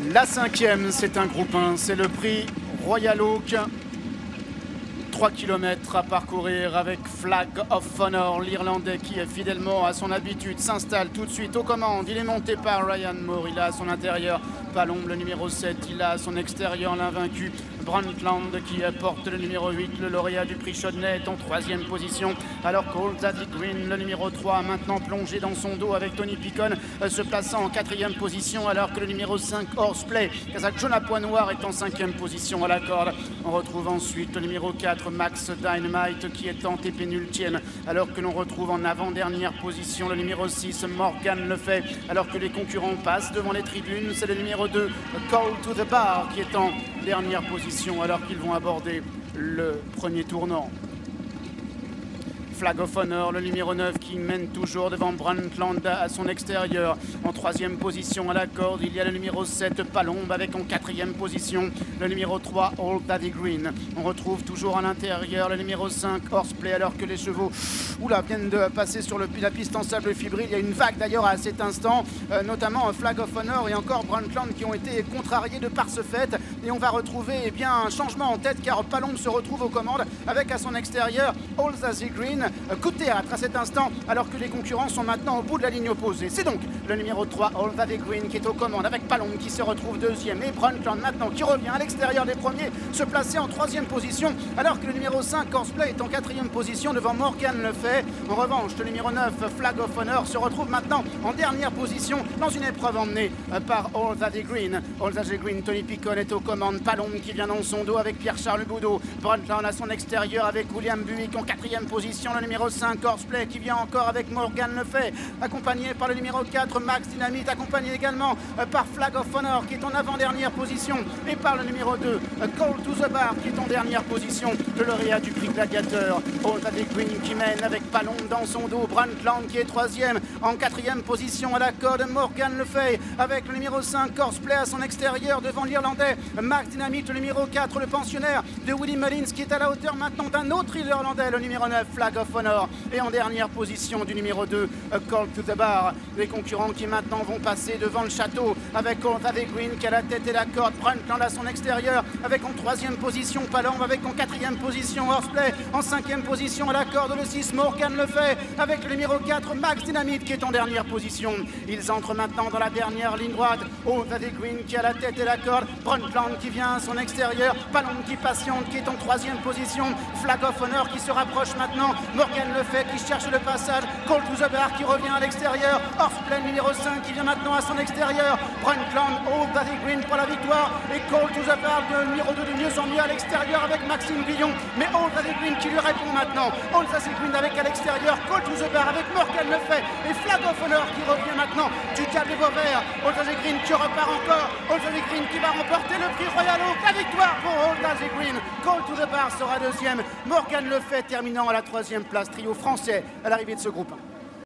La cinquième, c'est un groupe 1, c'est le prix Royal Oak. 3 km à parcourir avec Flag of Honor, l'Irlandais qui est fidèlement à son habitude, s'installe tout de suite aux commandes. Il est monté par Ryan Moore, il a à son intérieur Palombe, le numéro 7, il a à son extérieur l'invaincu Brundtland qui porte le numéro 8, le lauréat du prix Chodnay est en 3e position, alors qu'Old Zaddy Green, le numéro 3, maintenant plongé dans son dos avec Tony Picon, se plaçant en 4e position, alors que le numéro 5, Horseplay, Kazakh Jonah Poix-Noir, est en 5e position à la corde. On retrouve ensuite le numéro 4, Max Dynamite, qui est en pénultième, alors que l'on retrouve en avant-dernière position le numéro 6, Morgan Le Fay, alors que les concurrents passent devant les tribunes. C'est le numéro 2, Call to the Bar, qui est en dernière position, alors qu'ils vont aborder le premier tournant. Flag of Honor, le numéro 9 qui mène toujours devant Brundtland à son extérieur. En 3e position à la corde, il y a le numéro 7, Palombe, avec en 4e position le numéro 3, Old Zaddy Green. On retrouve toujours à l'intérieur le numéro 5, Horseplay, alors que les chevaux viennent de passer sur la piste en sable fibril. Il y a une vague d'ailleurs à cet instant, notamment Flag of Honor et encore Brundtland qui ont été contrariés de par ce fait. Et on va retrouver un changement en tête, car Palombe se retrouve aux commandes avec à son extérieur Old Zaddy Green. Coup de théâtre à cet instant, alors que les concurrents sont maintenant au bout de la ligne opposée. C'est donc le numéro 3, Old Zaddy Green, qui est aux commandes avec Palombe qui se retrouve 2e et Brundtland maintenant qui revient à l'extérieur des premiers, se placer en 3e position, alors que le numéro 5, Horseplay, est en 4e position devant Morgan Le Fay. En revanche, le numéro 9, Flag of Honor, se retrouve maintenant en dernière position dans une épreuve emmenée par Old Zaddy Green. Old Zaddy Green, Tony Picon est aux commandes, Palombe qui vient dans son dos avec Pierre-Charles Boudot, Brundtland à son extérieur avec William Buick en 4e position, le numéro 5, Horseplay, qui vient encore avec Morgan Le Fay, accompagné par le numéro 4, Max Dynamite, accompagné également par Flag of Honor qui est en avant-dernière position, et par le numéro 2, Call to the Bar, qui est en dernière position, le lauréat du prix Gladiateur. Old Zaddy Green qui mène avec Palombe dans son dos, Brundtland qui est 3e, en 4e position à la corde, Morgan Le Fay avec le numéro 5, Horseplay à son extérieur devant l'Irlandais, Max Dynamite, le numéro 4, le pensionnaire de Willie Mullins, qui est à la hauteur maintenant d'un autre Irlandais, le numéro 9, Flag of Honor, et en dernière position du numéro 2, Call to the Bar. Les concurrents qui maintenant vont passer devant le château avec Old Zaddy Green qui a la tête et la corde, Brundtland à son extérieur avec en 3e position Palombe, avec en 4e position Horseplay, en 5e position à la corde le 6, Morgan Le Fay avec le numéro 4, Max Dynamite, qui est en dernière position. Ils entrent maintenant dans la dernière ligne droite. Old Zaddy Green qui a la tête et la corde, Brundtland qui vient à son extérieur, Palombe qui patiente, qui est en 3e position, Flag of Honor qui se rapproche maintenant, Morgan Le Fay qui cherche le passage, Call to the Bar qui revient à l'extérieur, Horseplay numéro 5 qui vient maintenant à son extérieur, Brundtland, Old Zaddy Green pour la victoire, et Call to the Bar, le numéro 2 de mieux en mieux à l'extérieur avec Maxime Guillon, mais Old Zaddy Green qui lui répond maintenant. Old Zaddy Green avec à l'extérieur, Call to the Bar avec Morgan Le Fay et Flag of Honor qui revient maintenant du Diable et Vauvert. Old Zaddy Green qui repart encore, Old Zaddy Green qui va remporter le prix Royal Oak. La victoire pour Old Zaddy Green. Call to the Bar sera 2e, Morgan Le Fay terminant à la 3e place, trio français à l'arrivée de ce groupe 1.